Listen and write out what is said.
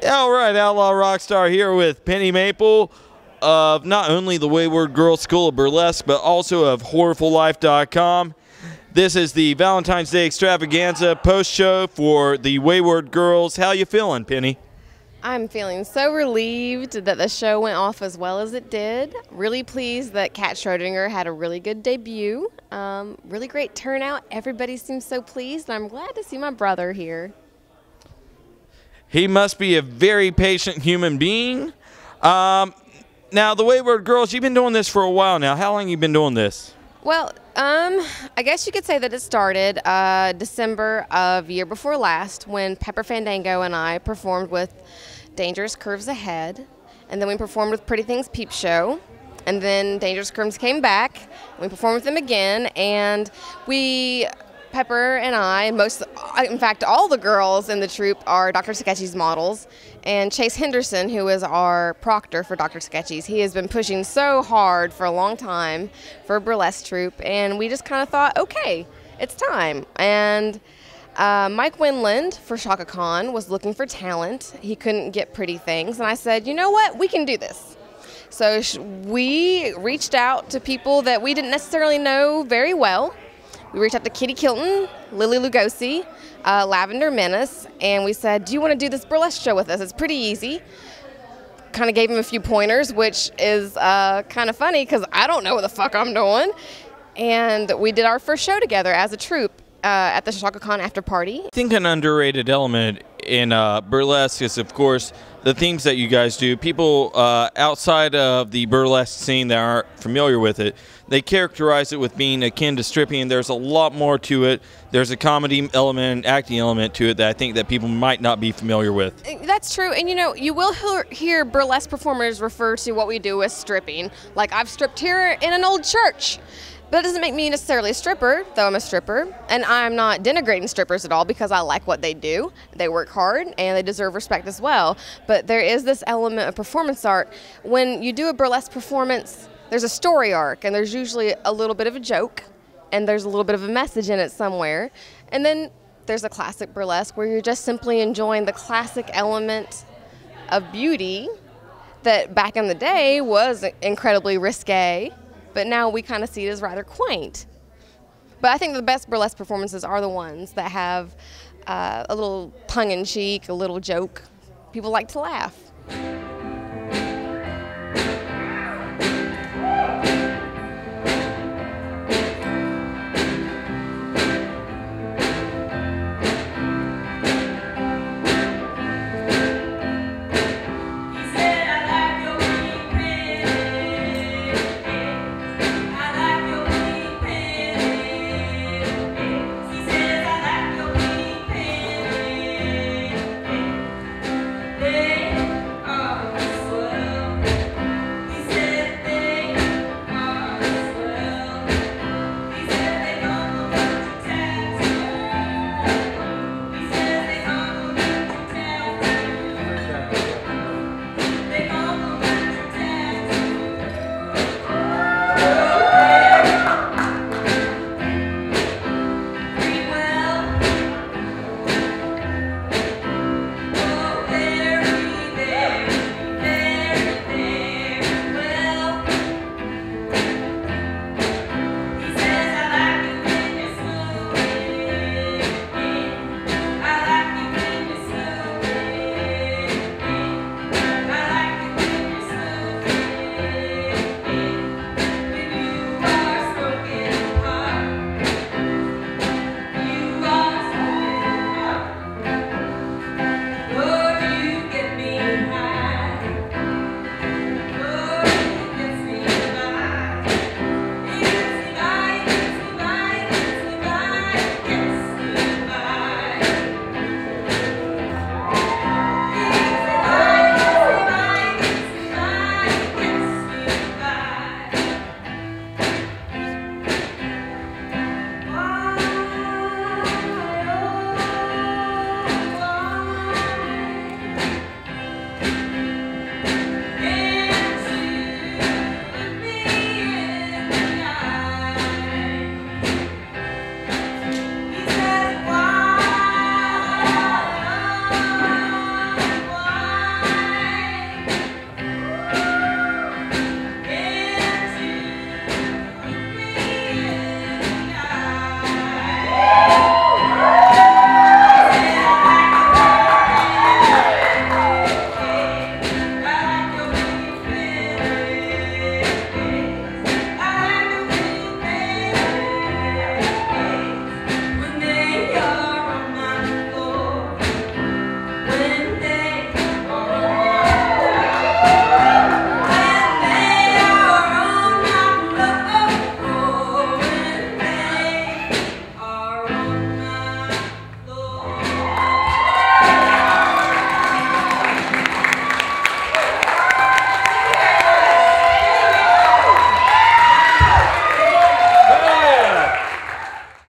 All right, Outlaw Rockstar here with Penny Maple of not only the Wayward Girls School of Burlesque, but also of HorrorfulLife.com. This is the Valentine's Day extravaganza post-show for the Wayward Girls. How you feeling, Penny? I'm feeling so relieved that the show went off as well as it did. Really pleased that Kat Schrodinger had a really good debut. Really great turnout. Everybody seems so pleased, and I'm glad to see my brother here. He must be a very patient human being. Now, the Wayward Girls, you've been doing this for a while now. How long have you been doing this? Well, I guess you could say that it started December of year before last when Pepper Fandango and I performed with Dangerous Curves Ahead, and then we performed with Pretty Things Peep Show, and then Dangerous Curves came back, and we performed with them again, and Pepper and I, in fact, all the girls in the troupe are Dr. Sketchy's models, and Chase Henderson, who is our proctor for Dr. Sketchy's, he has been pushing so hard for a long time for a burlesque troupe, and we just kind of thought, okay, it's time. And Mike Winland for Shaka Khan was looking for talent. He couldn't get Pretty Things, and I said, you know what, we can do this. So we reached out to people that we didn't necessarily know very well. We reached out to Kitty Kilton, Lily Lugosi, Lavender Menace, and we said, do you want to do this burlesque show with us? It's pretty easy. Kind of gave him a few pointers, which is kind of funny because I don't know what the fuck I'm doing. And we did our first show together as a troupe at the Shaka Khan after party. I think an underrated element in burlesque is, of course, the themes that you guys do. People outside of the burlesque scene that aren't familiar with it, they characterize it with being akin to stripping. There's a lot more to it. There's a comedy element and acting element to it that I think that people might not be familiar with. That's true, and you know, you will hear burlesque performers refer to what we do as stripping. Like, I've stripped here in an old church. But it doesn't make me necessarily a stripper, though I'm a stripper. And I'm not denigrating strippers at all because I like what they do. They work hard and they deserve respect as well. But there is this element of performance art. When you do a burlesque performance, there's a story arc, and there's usually a little bit of a joke, and there's a little bit of a message in it somewhere. And then there's a classic burlesque where you're just simply enjoying the classic element of beauty that back in the day was incredibly risque. But now we kind of see it as rather quaint. But I think the best burlesque performances are the ones that have a little tongue-in-cheek, a little joke. People like to laugh.